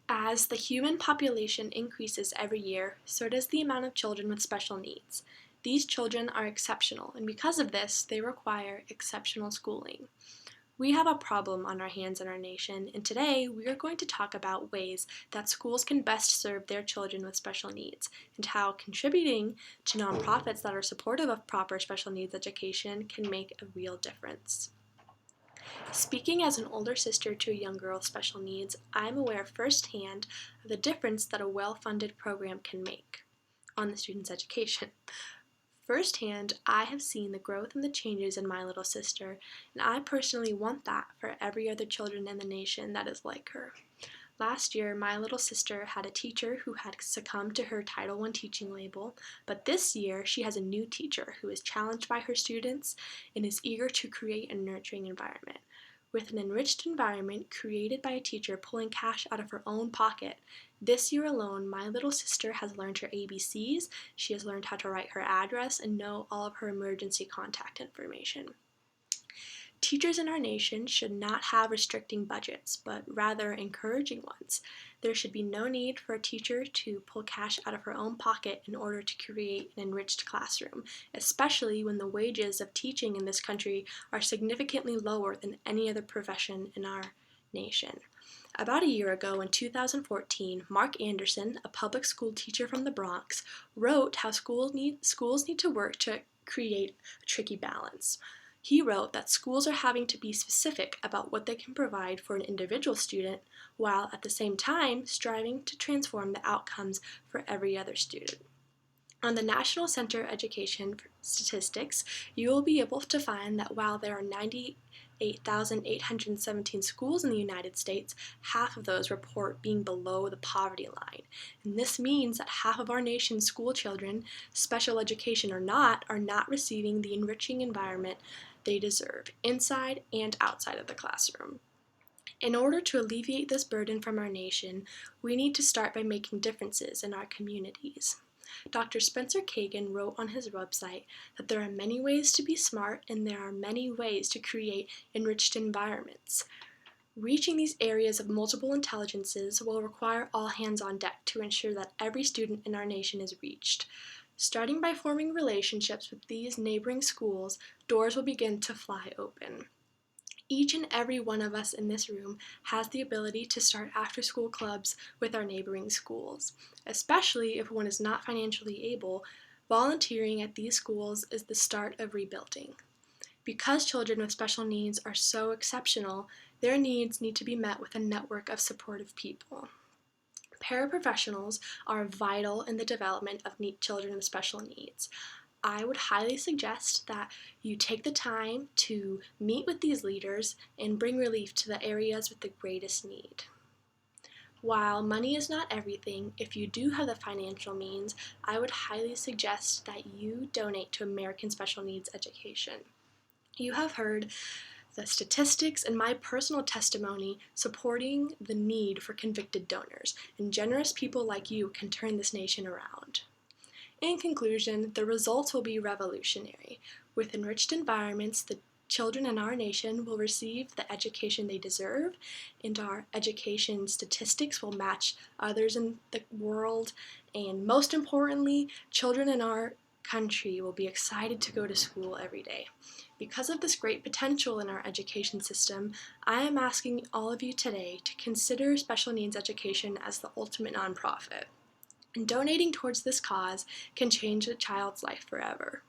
As the human population increases every year, so does the amount of children with special needs. These children are exceptional, and because of this, they require exceptional schooling. We have a problem on our hands in our nation, and today we are going to talk about ways that schools can best serve their children with special needs, and how contributing to nonprofits that are supportive of proper special needs education can make a real difference. Speaking as an older sister to a young girl with special needs, I'm aware firsthand of the difference that a well-funded program can make on the student's education. Firsthand, I have seen the growth and the changes in my little sister, and I personally want that for every other children in the nation that is like her. Last year, my little sister had a teacher who had succumbed to her Title I teaching label, but this year she has a new teacher who is challenged by her students and is eager to create a nurturing environment. With an enriched environment created by a teacher pulling cash out of her own pocket, this year alone, my little sister has learned her ABCs, she has learned how to write her address, and know all of her emergency contact information. Teachers in our nation should not have restricting budgets, but rather encouraging ones. There should be no need for a teacher to pull cash out of her own pocket in order to create an enriched classroom, especially when the wages of teaching in this country are significantly lower than any other profession in our nation. About a year ago, in 2014, Mark Anderson, a public school teacher from the Bronx, wrote how schools need to work to create a tricky balance. He wrote that schools are having to be specific about what they can provide for an individual student, while at the same time striving to transform the outcomes for every other student. On the National Center Education Statistics, you will be able to find that while there are 98,817 schools in the United States, half of those report being below the poverty line. And this means that half of our nation's school children, special education or not, are not receiving the enriching environment they deserve, inside and outside of the classroom. In order to alleviate this burden from our nation, we need to start by making differences in our communities. Dr. Spencer Kagan wrote on his website that there are many ways to be smart and there are many ways to create enriched environments. Reaching these areas of multiple intelligences will require all hands on deck to ensure that every student in our nation is reached. Starting by forming relationships with these neighboring schools, doors will begin to fly open. Each and every one of us in this room has the ability to start after-school clubs with our neighboring schools. Especially if one is not financially able, volunteering at these schools is the start of rebuilding. Because children with special needs are so exceptional, their needs need to be met with a network of supportive people. Paraprofessionals are vital in the development of children with special needs. I would highly suggest that you take the time to meet with these leaders and bring relief to the areas with the greatest need. While money is not everything, if you do have the financial means, I would highly suggest that you donate to American Special Needs Education. You have heard the statistics and my personal testimony supporting the need for convicted donors, and generous people like you can turn this nation around. In conclusion, the results will be revolutionary. With enriched environments, the children in our nation will receive the education they deserve, and our education statistics will match others in the world, and most importantly, children in our country will be excited to go to school every day. Because of this great potential in our education system, I am asking all of you today to consider special needs education as the ultimate nonprofit. And donating towards this cause can change a child's life forever.